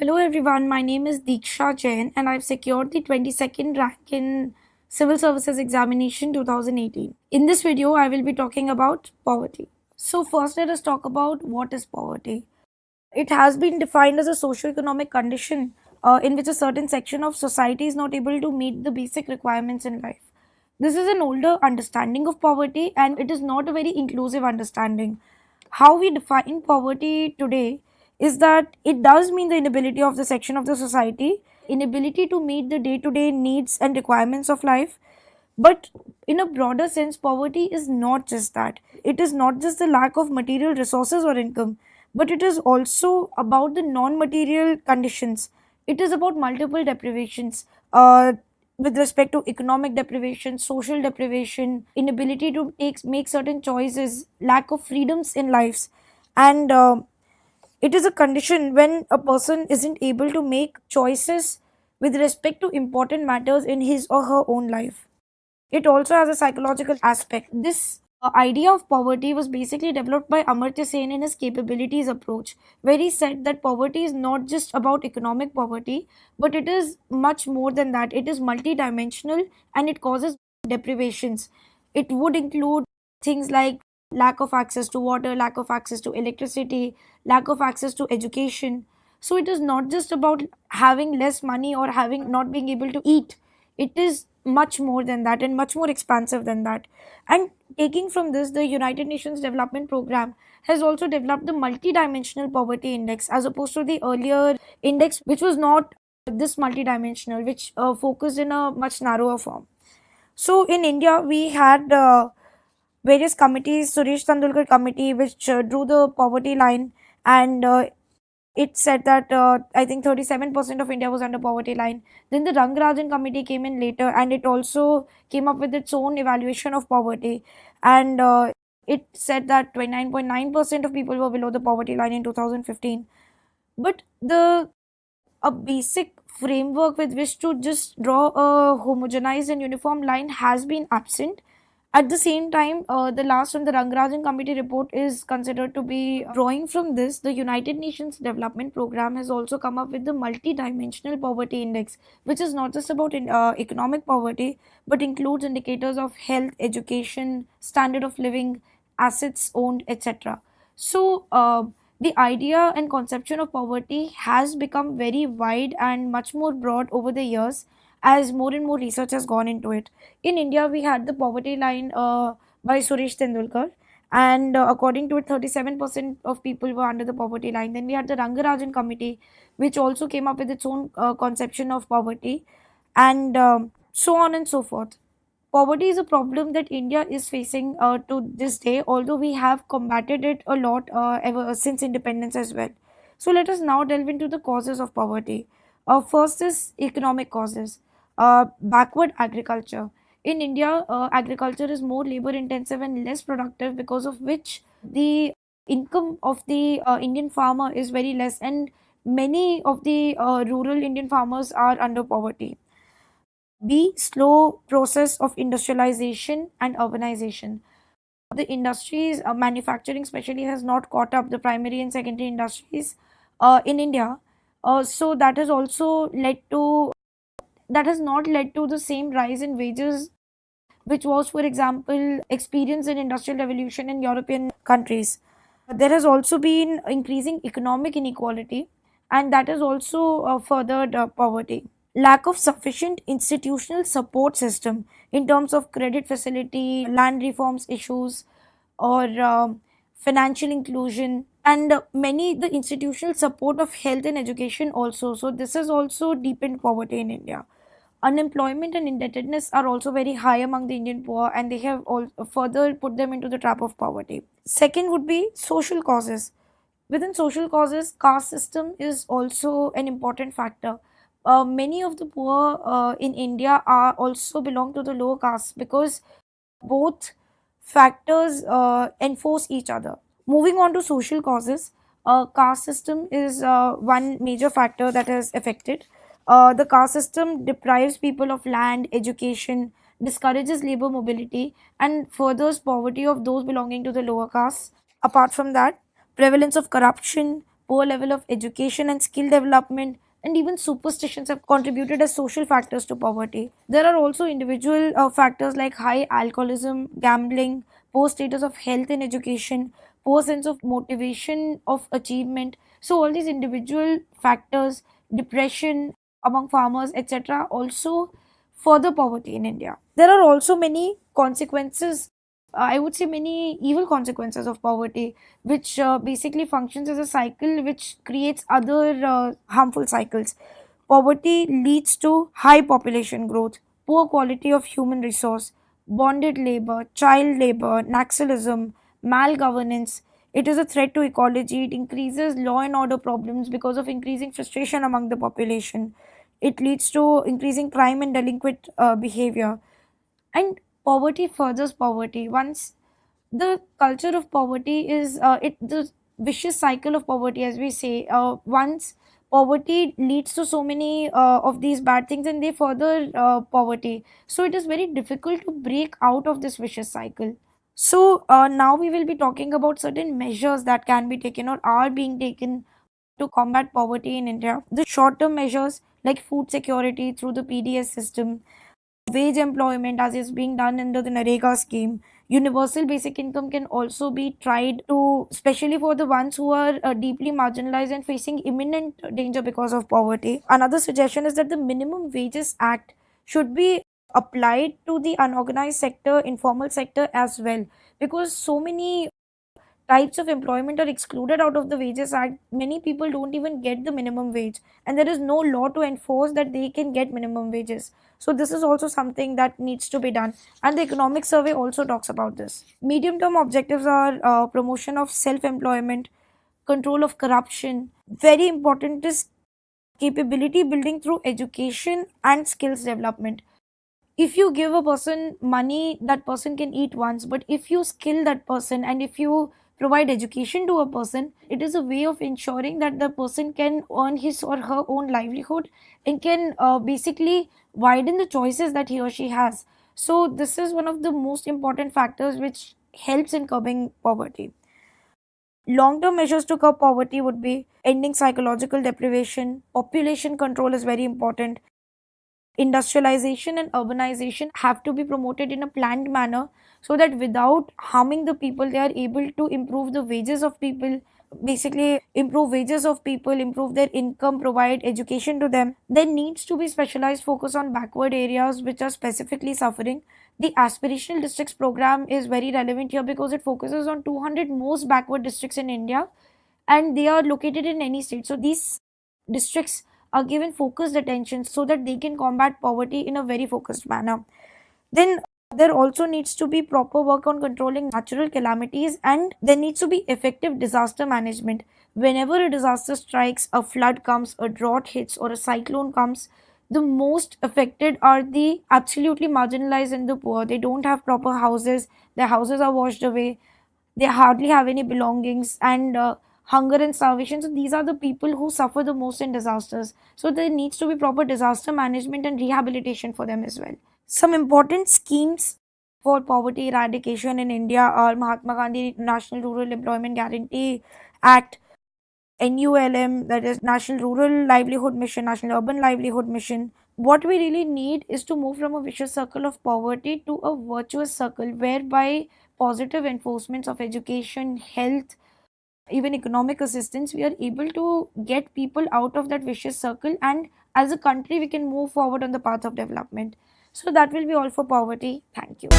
Hello everyone, my name is Deeksha Jain and I've secured the 22nd rank in Civil Services Examination 2018. In this video, I will be talking about poverty. So first let us talk about what is poverty. It has been defined as a socio-economic condition in which a certain section of society is not able to meet the basic requirements in life. This is an older understanding of poverty and it is not a very inclusive understanding. How we define poverty today is that it does mean the inability of the section of the society, inability to meet the day to day needs and requirements of life. But in a broader sense, poverty is not just that. It is not just the lack of material resources or income, but it is also about the non material conditions. It is about multiple deprivations. With respect to economic deprivation, social deprivation, inability to make certain choices, lack of freedoms in lives, and it is a condition when a person isn't able to make choices with respect to important matters in his or her own life. It also has a psychological aspect. This idea of poverty was basically developed by Amartya Sen in his capabilities approach, where he said that poverty is not just about economic poverty, but it is much more than that. It is multidimensional and it causes deprivations. It would include things like lack of access to water, lack of access to electricity, lack of access to education. So it is not just about having less money or having not being able to eat. It is much more than that and much more expansive than that. And taking from this, the United Nations Development Program has also developed the multidimensional poverty index as opposed to the earlier index, which was not this multidimensional, which focused in a much narrower form. So in India, we had various committees, Suresh Tandulkar committee, which drew the poverty line, and it said that I think 37% of India was under poverty line. Then the Rangarajan committee came in later, and it also came up with its own evaluation of poverty, and it said that 29.9% of people were below the poverty line in 2015. But the a basic framework with which to just draw a homogenized and uniform line has been absent. At the same time, the last one, the Rangarajan Committee report, is considered to be drawing from this. The United Nations Development Program has also come up with the multi-dimensional poverty index, which is not just about economic poverty, but includes indicators of health, education, standard of living, assets owned, etc. So, the idea and conception of poverty has become very wide and much more broad over the years as more and more research has gone into it. In India, we had the poverty line by Suresh Tendulkar, and according to it, 37% of people were under the poverty line. Then we had the Rangarajan committee, which also came up with its own conception of poverty, and so on and so forth. Poverty is a problem that India is facing to this day, although we have combated it a lot ever since independence as well. So let us now delve into the causes of poverty. First is economic causes. Backward agriculture. In India, agriculture is more labor intensive and less productive, because of which the income of the Indian farmer is very less, and many of the rural Indian farmers are under poverty. B. Slow process of industrialization and urbanization. The industries, manufacturing especially, has not caught up the primary and secondary industries in India. So that has also led to that has not led to the same rise in wages which was, for example, experienced in industrial revolution in European countries. There has also been increasing economic inequality, and that has also furthered poverty. Lack of sufficient institutional support system in terms of credit facility, land reforms issues, or financial inclusion, and many the institutional support of health and education also. So this has also deepened poverty in India. Unemployment and indebtedness are also very high among the Indian poor, and they have all further put them into the trap of poverty. Second would be social causes. Within social causes, caste system is also an important factor. Many of the poor in India are also belong to the lower caste, because both factors enforce each other. Moving on to social causes, caste system is one major factor that has affected. The caste system deprives people of land, education, discourages labor mobility, and furthers poverty of those belonging to the lower caste. Apart from that, prevalence of corruption, poor level of education and skill development, and even superstitions have contributed as social factors to poverty. There are also individual factors like high alcoholism, gambling, poor status of health and education, poor sense of motivation of achievement. So all these individual factors, depression among farmers, etc., also further poverty in India. There are also many consequences, I would say many evil consequences of poverty, which basically functions as a cycle which creates other harmful cycles. Poverty leads to high population growth, poor quality of human resource, bonded labor, child labor, naxalism, malgovernance. It is a threat to ecology. It increases law and order problems because of increasing frustration among the population. It leads to increasing crime and delinquent behavior. And poverty furthers poverty. Once the culture of poverty is the vicious cycle of poverty, as we say, once poverty leads to so many of these bad things, and they further poverty, so it is very difficult to break out of this vicious cycle. So now we will be talking about certain measures that can be taken or are being taken to combat poverty in India. The short term measures like food security through the PDS system, wage employment as is being done under the Narega scheme. Universal basic income can also be tried to, especially for the ones who are deeply marginalized and facing imminent danger because of poverty. Another suggestion is that the Minimum Wages Act should be applied to the unorganized sector, informal sector as well, because so many types of employment are excluded out of the Wages Act. Many people don't even get the minimum wage, and there is no law to enforce that they can get minimum wages. So this is also something that needs to be done, and the economic survey also talks about this. Medium term objectives are promotion of self employment, control of corruption. Very important is capability building through education and skills development. If you give a person money, that person can eat once, but if you skill that person and if you provide education to a person, it is a way of ensuring that the person can earn his or her own livelihood and can basically widen the choices that he or she has. So this is one of the most important factors which helps in curbing poverty. Long term measures to curb poverty would be ending psychological deprivation. Population control is very important. Industrialization and urbanization have to be promoted in a planned manner, so that without harming the people, they are able to improve the wages of people, basically improve wages of people, improve their income, provide education to them. There needs to be specialized focus on backward areas which are specifically suffering. The aspirational districts program is very relevant here because it focuses on 200 most backward districts in India, and they are located in any state. So these districts are given focused attention so that they can combat poverty in a very focused manner. Then there also needs to be proper work on controlling natural calamities, and there needs to be effective disaster management. Whenever a disaster strikes, a flood comes, a drought hits, or a cyclone comes, the most affected are the absolutely marginalized and the poor. They don't have proper houses, their houses are washed away, they hardly have any belongings, and hunger and starvation. So these are the people who suffer the most in disasters. So there needs to be proper disaster management and rehabilitation for them as well. Some important schemes for poverty eradication in India are Mahatma Gandhi National Rural Employment Guarantee Act, NULM, that is National Rural Livelihood Mission, National Urban Livelihood Mission. What we really need is to move from a vicious circle of poverty to a virtuous circle, whereby positive enforcements of education, health, even economic assistance, we are able to get people out of that vicious circle, and as a country we can move forward on the path of development. So that will be all for poverty. Thank you.